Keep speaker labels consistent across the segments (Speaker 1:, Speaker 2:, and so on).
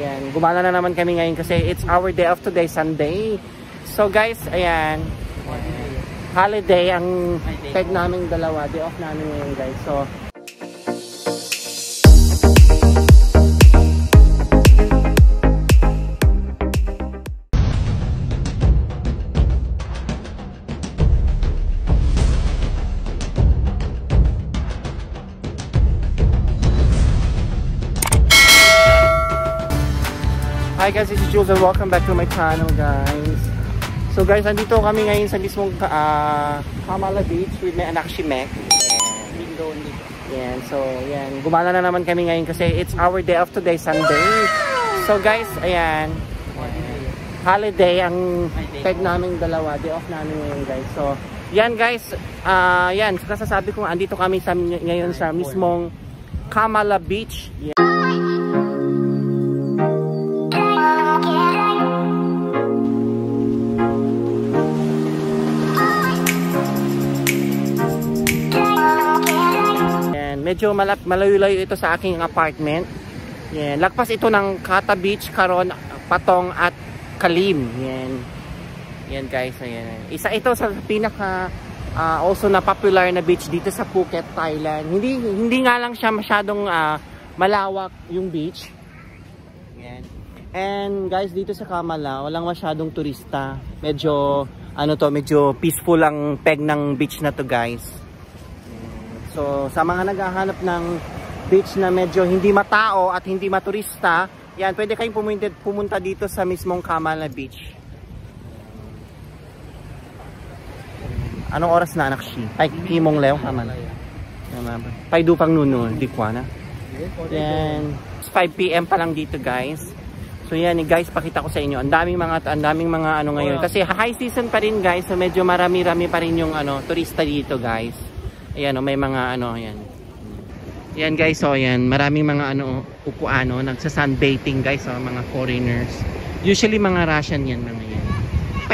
Speaker 1: ayan, gumala na naman kami ngayon kasi it's our day off today, Sunday. So guys, ayan, holiday ang peg naming dalawa, day off namin ngayon guys. So hi guys, this is Jules and welcome back to my channel guys. So guys, andito kami ngayon sa mismong Kamala Beach with my anak si Mek. Yan, so yan, gumala na naman kami ngayon kasi it's our day off today, Sunday. So guys, ayan, holiday ang peg naming dalawa, day off namin ngayon guys. So yan guys, yan, kasasabi ko andito kami ngayon sa mismong Kamala Beach. Yan. Medyo malayo-layo ito sa aking apartment. Yan. Lagpas ito ng Kata Beach, Karon, Patong at Kalim. Yan. Yan guys. Ayan. Isa ito sa pinaka also na popular na beach dito sa Phuket, Thailand. Hindi nga lang siya masyadong malawak yung beach. Yan. And guys, dito sa Kamala, walang masyadong turista. Medyo medyo peaceful ang peg ng beach na to guys. So, sa mga naghahanap ng beach na medyo hindi matao at hindi maturista, yan, pwede kayong pumunta dito sa mismong Kamala Beach. Anong oras na anak si? Ay, himong leo, Kamala. Pay dupang nuno, di kwa na. Yan, 5 PM pa lang dito guys. So yan guys, pakita ko sa inyo. Ang daming mga ano ngayon. Kasi high season pa rin guys, so medyo marami-rami pa rin yung turista dito guys. Ayan, may mga ayan. Yan guys, so ayan, maraming mga upuan, nagsa-sunbathing guys, mga foreigners. Usually mga Russian yan, mga yan.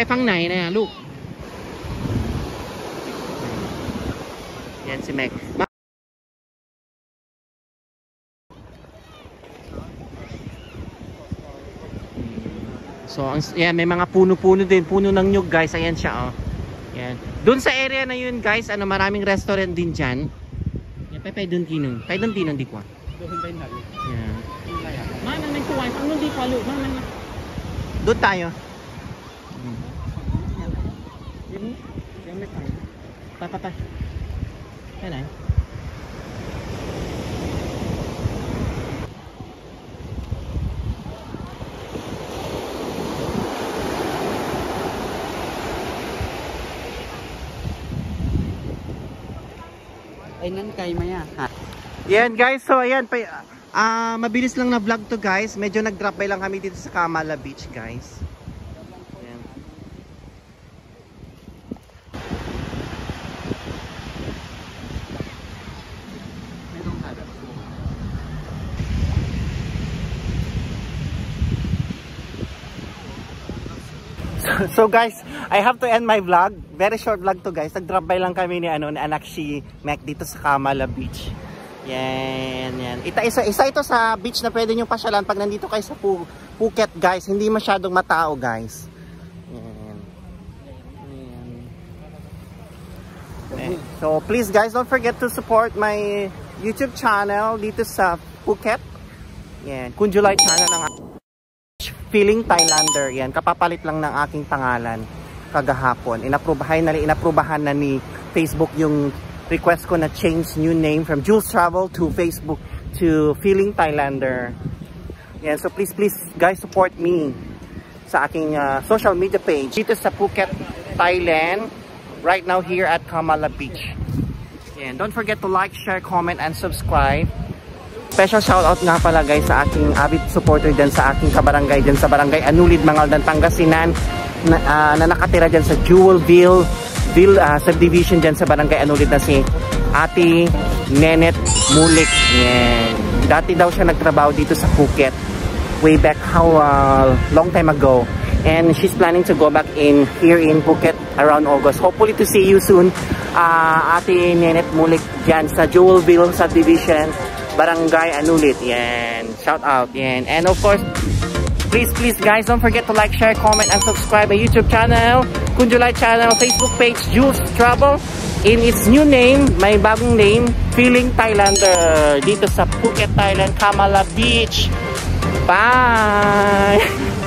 Speaker 1: Pang nai na yan, look. Yan si Mek. So, yan, may mga puno-puno din, puno ng nyug guys, ayan siya, Yan. Doon sa area na yun guys, maraming restaurant din dyan. Yan, pay doon tinong di kwa. Yan. Manang nang tuway, pang nun di kwa lo, manang. Doon tayo. Papatay. Yan ay. Yan guys, so ayan, mabilis lang na vlog to guys. Medyo nag-drop by lang kami dito sa Kamala Beach guys. Yan. So guys, I have to end my vlog. Very short vlog to guys. Nag-drop by lang kami ni anak si Mek dito sa Kamala Beach. Yan. Isa ito sa beach na pwede nyo pasyalan pag nandito kayo sa Phuket guys. Hindi masyadong matao guys. Yan. So please guys, don't forget to support my YouTube channel dito sa Phuket. Yan. Kunjulay channel ng Feeling Thailander. Yan. Kapapalit lang ng aking pangalan kagahapon. Inaprubahan na ni Facebook yung request ko na change new name from Jules Travel to Facebook to Feeling Thailander. Yan, so please guys, support me sa aking social media page dito sa Phuket, Thailand, right now here at Kamala Beach. Yan, don't forget to like, share, comment, and subscribe. Special shoutout nga pala guys sa aking avid supporter dyan sa aking kabarangay dyan sa Barangay Anulid, Mangaldan, Pangasinan na nakatira dyan sa Jewelville subdivision dyan sa Barangay Anulid na si Ate Nenet Mulik. Yan. Dati daw siya nagtrabaho dito sa Phuket way back long time ago, and she's planning to go back here in Phuket around August. Hopefully to see you soon, Ate Nenet Mulik dyan sa Jewelville subdivision Barangay Anulit. Yan. Shout out. Yan. And of course, please guys, don't forget to like, share, comment, and subscribe my YouTube channel, Kunjulai channel, Facebook page, Jules Travel. In its new name, may bagong name, Feeling Thailander. Dito sa Phuket, Thailand, Kamala Beach. Bye!